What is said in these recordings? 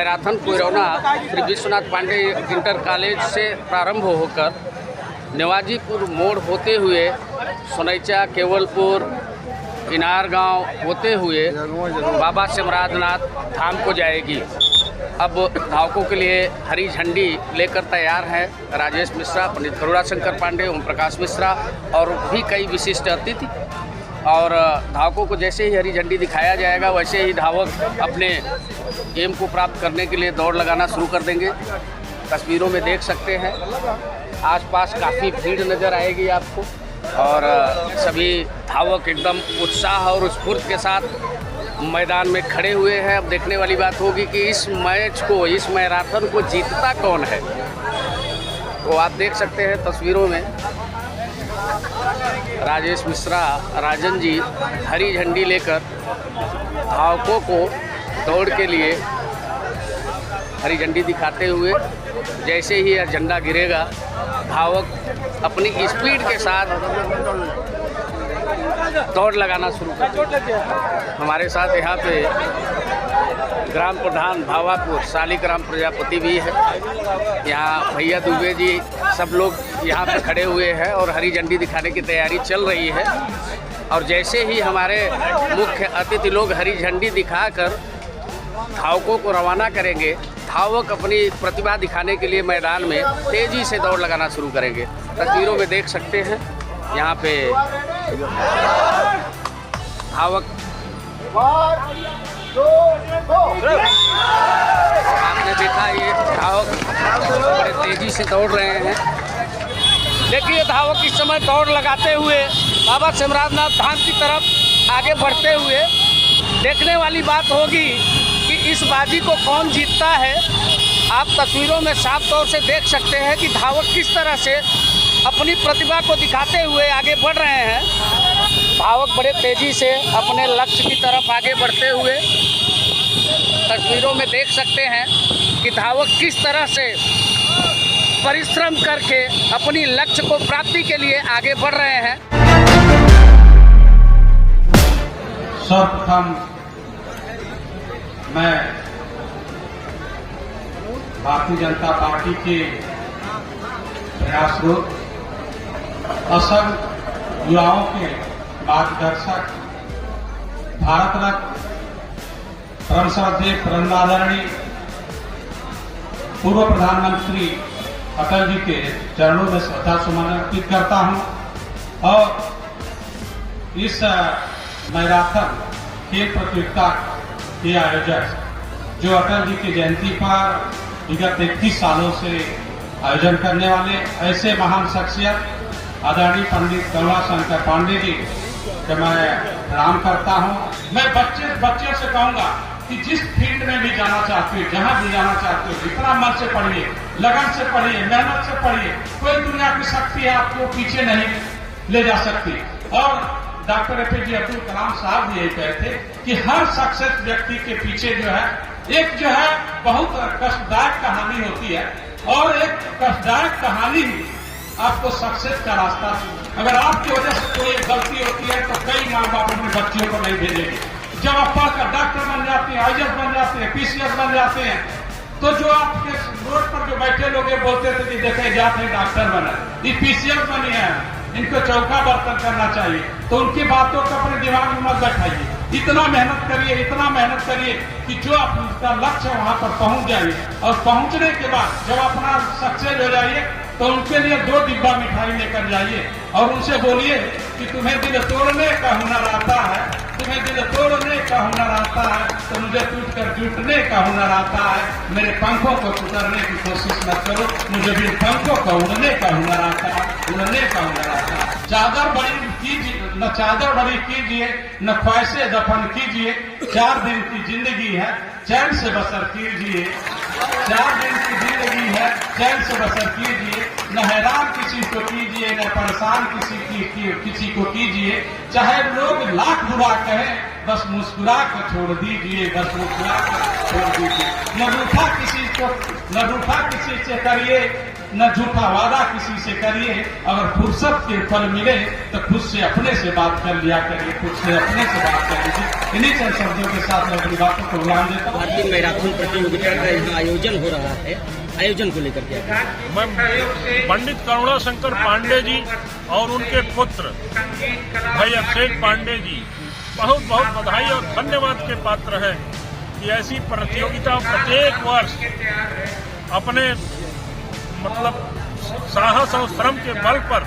Marathon Koirauna Shri Vishwanath Pandey inter college से प्रारंभ होकर नेवाजीपुर मोड़ होते हुए सोनैचा, केवलपुर, इनार गांव होते हुए बाबा सिमराजनाथ धाम को जाएगी। अब धावकों के लिए हरी झंडी लेकर तैयार हैं राजेश मिश्रा, पंडित करुणा शंकर पांडे, ओम प्रकाश मिश्रा और भी कई विशिष्ट अतिथि। और धावकों को जैसे ही हरी झंडी दिखाया जाएगा वैसे ही धावक अपने एम को प्राप्त करने के लिए दौड़ लगाना शुरू कर देंगे। तस्वीरों में देख सकते हैं आसपास काफ़ी भीड़ नज़र आएगी आपको और सभी धावक एकदम उत्साह और स्फूर्ति के साथ मैदान में खड़े हुए हैं। अब देखने वाली बात होगी कि इस मैच को, इस मैराथन को जीतता कौन है। तो आप देख सकते हैं तस्वीरों में राजेश मिश्रा, राजन जी हरी झंडी लेकर धावकों को दौड़ के लिए हरी झंडी दिखाते हुए जैसे ही यह झंडा गिरेगा धावक अपनी स्पीड के साथ दौड़ लगाना शुरू कर देंगे। हमारे साथ यहाँ पे ग्राम प्रधान भावापुर शालिग्राम प्रजापति भी है, यहाँ भैया दुबे जी, सब लोग यहाँ पे खड़े हुए हैं और हरी झंडी दिखाने की तैयारी चल रही है। और जैसे ही हमारे मुख्य अतिथि लोग हरी झंडी दिखाकर धावकों को रवाना करेंगे, धावक अपनी प्रतिभा दिखाने के लिए मैदान में तेज़ी से दौड़ लगाना शुरू करेंगे। तस्वीरों में देख सकते हैं यहाँ पे धावक आपने देखा ये धावक बड़े तेज़ी से दौड़ रहे हैं। देखिए धावक इस समय दौड़ लगाते हुए बाबा सिमराजनाथ धाम की तरफ आगे बढ़ते हुए। देखने वाली बात होगी कि इस बाजी को कौन जीतता है। आप तस्वीरों में साफ तौर से देख सकते हैं कि धावक किस तरह से अपनी प्रतिभा को दिखाते हुए आगे बढ़ रहे हैं। धावक बड़े तेज़ी से अपने लक्ष्य की तरफ आगे बढ़ते हुए तस्वीरों में देख सकते हैं कि धावक किस तरह से परिश्रम करके अपनी लक्ष्य को प्राप्ति के लिए आगे बढ़ रहे हैं। सर्वप्रथम मैं भारतीय जनता पार्टी के प्रयासरत असंख्य युवाओं के मार्गदर्शक, भारत रत्न परम श्रद्धेय परम आदरणीय पूर्व प्रधानमंत्री अटल जी के चरणों में श्रद्धा सुमन अर्पित करता हूं और इस मैराथन खेल प्रतियोगिता के आयोजक जो अटल जी की जयंती पर विगत 21 सालों से आयोजन करने वाले ऐसे महान शख्सियत आदरणीय पंडित करुणा शंकर पांडे जी को मैं प्रणाम करता हूं। मैं बच्चे से कहूंगा कि जिस फील्ड में भी जाना चाहते हो, जहां भी जाना चाहते हो, इतना मन से पढ़िए, लगन से पढ़िए, मेहनत से पढ़िए। कोई दुनिया की शक्ति आपको पीछे नहीं ले जा सकती। और डॉक्टर APJ अब्दुल कलाम साहब भी यही कहते कि हर सक्सेस व्यक्ति के पीछे जो है एक बहुत कष्टदायक कहानी होती है और एक कष्टदायक कहानी ही आपको सक्सेस का रास्ता। अगर आपकी वजह से कोई गलती होती है तो कई माँ बाप अपने बच्चियों को नहीं भेजेंगे। जब आप पढ़कर डॉक्टर बन जाते हैं, IAS बन जाते हैं, PCS बन जाते हैं, तो जो आपके रोड पर जो बैठे लोग बोलते थे कि देखे जाते हैं डॉक्टर बना, ये PCS बनी है, इनको चौका बर्तन करना चाहिए। तो उनकी बातों को अपने दिमाग में मत बैठाइए। इतना मेहनत करिए कि जो आपका लक्ष्य वहां पर पहुंच जाइए। और पहुंचने के बाद जब अपना सक्सेस हो जाइए तो उनके लिए 2 डिब्बा मिठाई लेकर जाइए और उनसे बोलिए कि तुम्हें दिल तोड़ने का हुनर आता है, तुम्हें दिल तोड़ने का हुनर आता है, तो मुझे टूटकर जुटने का हुनर आता है। मेरे पंखों को कुतरने की कोशिश मत करो, मुझे भी पंखों को उड़ने का हुनर आता है, उड़ने का हुनर आता है। चादर बड़ी कीजिए न चादर बड़ी कीजिए, न ख्वाहिशे दफन कीजिए। 4 दिन की जिंदगी है, चैन से बसर कीजिए। 4 दिन की जिंदगी है, चैन से बसर कीजिए। न हैरान किसी को कीजिए, न परेशान किसी को कीजिए। चाहे लोग लाख बुरा कहें, बस मुस्कुरा कर छोड़ दीजिए, बस मुस्कुरा कर छोड़ दीजिए। न रूठा किसी को न रूठा किसी से करिए, न झूठा वादा किसी से करिए। अगर फुर्सत के पल मिले तो खुद से अपने से बात कर लिया करिए, खुद से अपने से बात कर लीजिए। इन्हीं चंद शब्दों के साथ मैं अपनी बातों को विराम देता हूँ। भारतीय मैराथन प्रतियोगिता का यहाँ आयोजन हो रहा है, आयोजन को लेकर के मैं पंडित करुणा शंकर पांडे जी और उनके पुत्र भाई अभिषेक पांडे जी बहुत बहुत बधाई और धन्यवाद के पात्र हैं कि ऐसी प्रतियोगिता प्रत्येक वर्ष अपने मतलब साहस और श्रम के बल पर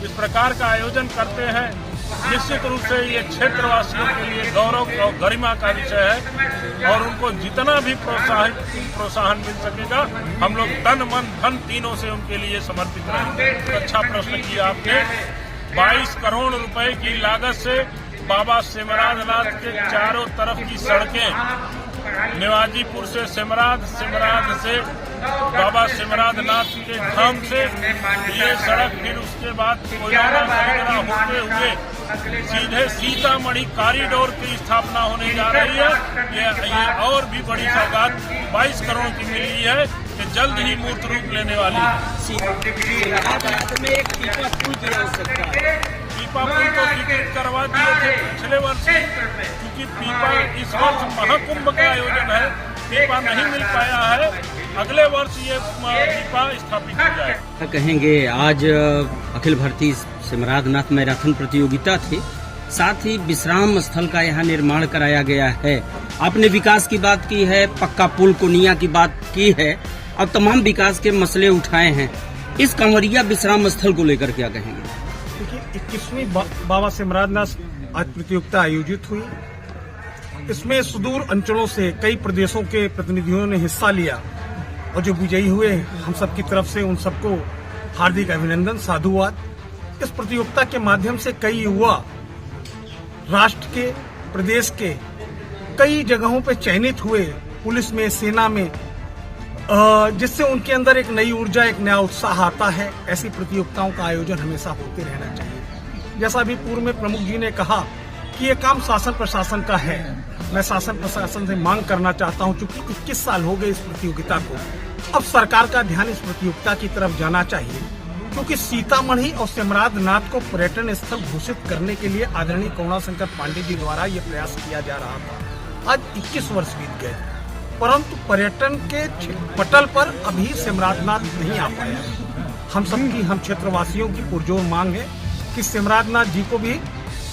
इस प्रकार का आयोजन करते हैं। निश्चित रूप से ये क्षेत्रवासियों के लिए गौरव और गरिमा का विषय है और उनको जितना भी प्रोत्साहन मिल सकेगा हम लोग तन मन धन तीनों से उनके लिए समर्पित रहेंगे। अच्छा प्रश्न किया आपने। 22 करोड़ रुपए की लागत से बाबा सिमराधनाथ के चारों तरफ की सड़कें, नेवाजीपुर से सिमराध, सिमराध से बाबा सिमराधनाथ के धाम से ये सड़क, फिर उसके बाद कोयला होते हुए सीधे सीतामढ़ी कॉरिडोर की स्थापना होने जा रही है। ये और भी बड़ी सौगात 22 करोड़ की मिली है कि जल्द ही मूर्त रूप लेने वाली में एक पीपा पुल की आवश्यकता है। पीपा पुल तो स्वीकृत करवा दिए थे पिछले वर्ष, क्योंकि पीपा इस वर्ष महाकुंभ का आयोजन है, पीपा नहीं मिल पाया है। अगले वर्ष ये पीपा स्थापित हो जाए। कहेंगे आज अखिल भारतीय सिमराधनाथ मैराथन प्रतियोगिता थी, साथ ही विश्राम स्थल का यहाँ निर्माण कराया गया है। आपने विकास की बात की है, पक्का पुल कोनिया की बात की है और तमाम विकास के मसले उठाए हैं। इस कंवरिया विश्राम स्थल को लेकर क्या कहेंगे? देखिए, 21वीं बाबा सिमराधनाथ आज प्रतियोगिता आयोजित हुई। इसमें सुदूर अंचलों से कई प्रदेशों के प्रतिनिधियों ने हिस्सा लिया और जो विजयी हुए हम सबकी तरफ से उन सबको हार्दिक अभिनंदन, साधुवाद। इस प्रतियोगिता के माध्यम से कई युवा राष्ट्र के, प्रदेश के कई जगहों पर चयनित हुए, पुलिस में, सेना में, जिससे उनके अंदर एक नई ऊर्जा, एक नया उत्साह आता है। ऐसी प्रतियोगिताओं का आयोजन हमेशा होते रहना चाहिए। जैसा अभी पूर्व में प्रमुख जी ने कहा कि ये काम शासन प्रशासन का है, मैं शासन प्रशासन से मांग करना चाहता हूं, चूंकि 21 साल हो गए इस प्रतियोगिता को, अब सरकार का ध्यान इस प्रतियोगिता की तरफ जाना चाहिए, क्योंकि सीतामढ़ी और सिमराधनाथ को पर्यटन स्थल घोषित करने के लिए आदरणीय करुणा शंकर पांडे जी द्वारा ये प्रयास किया जा रहा था। आज 21 वर्ष बीत गए, परंतु पर्यटन के पटल पर अभी सिमराधनाथ नहीं आ पाया। हम सबकी, हम क्षेत्रवासियों की पुरजोर मांग है कि सिमराधनाथ जी को भी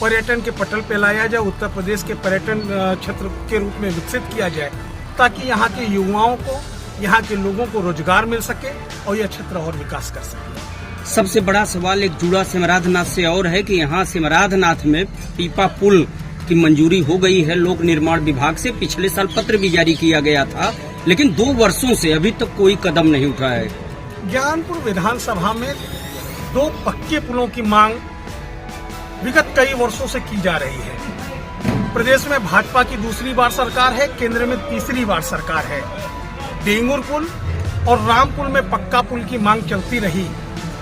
पर्यटन के पटल पे लाया जाए, उत्तर प्रदेश के पर्यटन क्षेत्र के रूप में विकसित किया जाए, ताकि यहाँ के युवाओं को, यहाँ के लोगों को रोजगार मिल सके और यह क्षेत्र और विकास कर सके। सबसे बड़ा सवाल एक जुड़ा सिमराधनाथ से और है कि यहाँ सिमराधनाथ में पीपा पुल की मंजूरी हो गई है लोक निर्माण विभाग से। पिछले साल पत्र भी जारी किया गया था, लेकिन 2 वर्षों से अभी तक कोई कदम नहीं उठाया है। ज्ञानपुर विधानसभा में 2 पक्के पुलों की मांग विगत कई वर्षों से की जा रही है। प्रदेश में भाजपा की दूसरी बार सरकार है, केंद्र में तीसरी बार सरकार है। डेंगुर पुल और राम पुल में पक्का पुल की मांग चलती रही।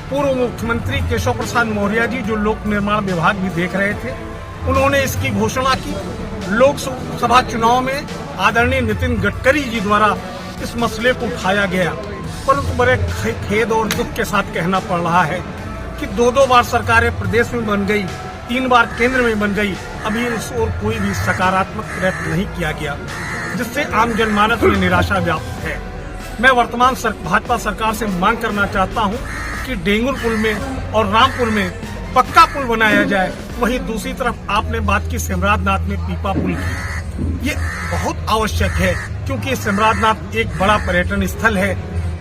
पूर्व मुख्यमंत्री केशव प्रसाद मौर्य जी, जो लोक निर्माण विभाग भी देख रहे थे, उन्होंने इसकी घोषणा की। लोकसभा चुनाव में आदरणीय नितिन गडकरी जी द्वारा इस मसले को उठाया गया, परंतु बड़े खेद और दुख के साथ कहना पड़ रहा है कि 2 बार सरकारें प्रदेश में बन गई, 3 बार केंद्र में बन गई, अभी इस ओर कोई भी सकारात्मक प्रयत्न नहीं किया गया, जिससे आम जनमानस में निराशा व्याप्त है। मैं वर्तमान भाजपा सरकार से मांग करना चाहता हूं कि डेंगुर पुल में और रामपुर में पक्का पुल बनाया जाए। वहीं दूसरी तरफ आपने बात की सिमराधनाथ में पीपा पुल की, ये बहुत आवश्यक है, क्योंकि सिमराधनाथ एक बड़ा पर्यटन स्थल है,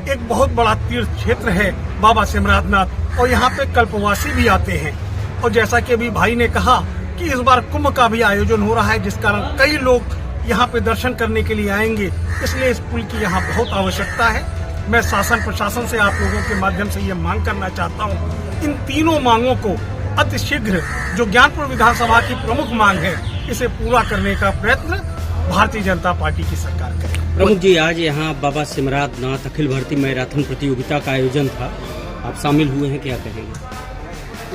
एक बहुत बड़ा तीर्थ क्षेत्र है बाबा सिमराधनाथ, और यहाँ पे कल्पवासी भी आते हैं। और जैसा कि अभी भाई ने कहा कि इस बार कुंभ का भी आयोजन हो रहा है, जिस कारण कई लोग यहाँ पे दर्शन करने के लिए आएंगे, इसलिए इस पुल की यहाँ बहुत आवश्यकता है। मैं शासन प्रशासन से आप लोगों के माध्यम से ये मांग करना चाहता हूँ, इन तीनों मांगों को अतिशीघ्र, जो ज्ञानपुर विधानसभा की प्रमुख मांग है, इसे पूरा करने का प्रयत्न भारतीय जनता पार्टी की सरकार करे। प्रमुख जी, आज यहाँ बाबा सिमराधनाथ अखिल भारतीय मैराथन प्रतियोगिता का आयोजन था, आप शामिल हुए हैं, क्या कहेंगे?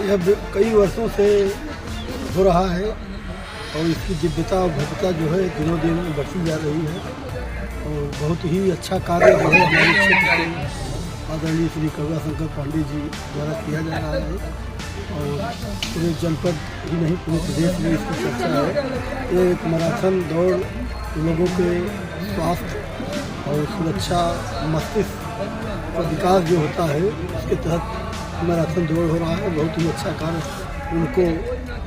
यह कई वर्षों से हो रहा है और इसकी दिव्यता और भव्यता जो है दिनों दिन बढ़ती जा रही है। और बहुत ही अच्छा कार्य जो है हमारे क्षेत्र के आदरणीय श्री करुणा शंकर पांडे जी द्वारा किया जा रहा है और पूरे जनपद ही नहीं पूरे प्रदेश में इसकी चर्चा है। ये एक मैराथन दौड़ लोगों के स्वास्थ्य और सुरक्षा मस्तिष्क का विकास जो होता है उसके तहत मैराथन दौड़ हो रहा है। बहुत ही अच्छा कार्य, उनको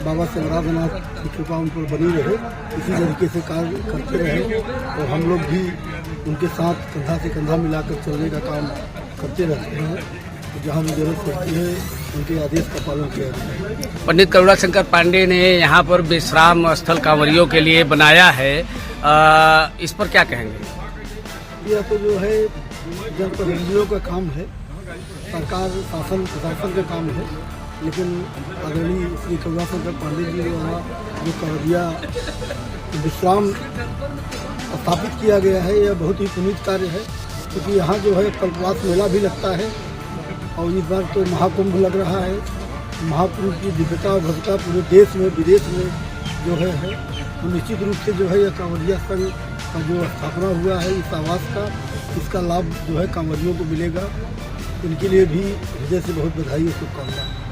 बाबा सिमराधनाथ की कृपा उन पर बनी रहे, इसी तरीके से कार्य करते रहे और हम लोग भी उनके साथ कंधा से कंधा मिलाकर चलने का काम करते रहते हैं। जहाँ भी जरूरत पड़ती है उनके आदेश का पालन किया जाता है। पंडित करुणा शंकर पांडे ने यहाँ पर विश्राम स्थल कांवरियों के लिए बनाया है, इस पर क्या कहेंगे? यह तो जो है जनप्रतिनिधियों का काम है, सरकार शासन प्रशासन का काम है, लेकिन आदरणीय श्री करुणा शंकर पांडे जी द्वारा जो कांवरिया विश्राम स्थापित किया गया है यह बहुत ही पुनीत कार्य है, क्योंकि यहाँ जो है कल्पवास मेला भी लगता है और इस बार तो महाकुंभ लग रहा है। महापुरुष की दिव्यता और भव्यता पूरे देश में विदेश में जो है तो निश्चित रूप से जो है यह कांवरिया संघ का जो स्थापना हुआ है इस आवास का, इसका लाभ जो है कांवरियों को मिलेगा। इनके लिए भी हृदय से बहुत बधाई और शुभकामनाएं।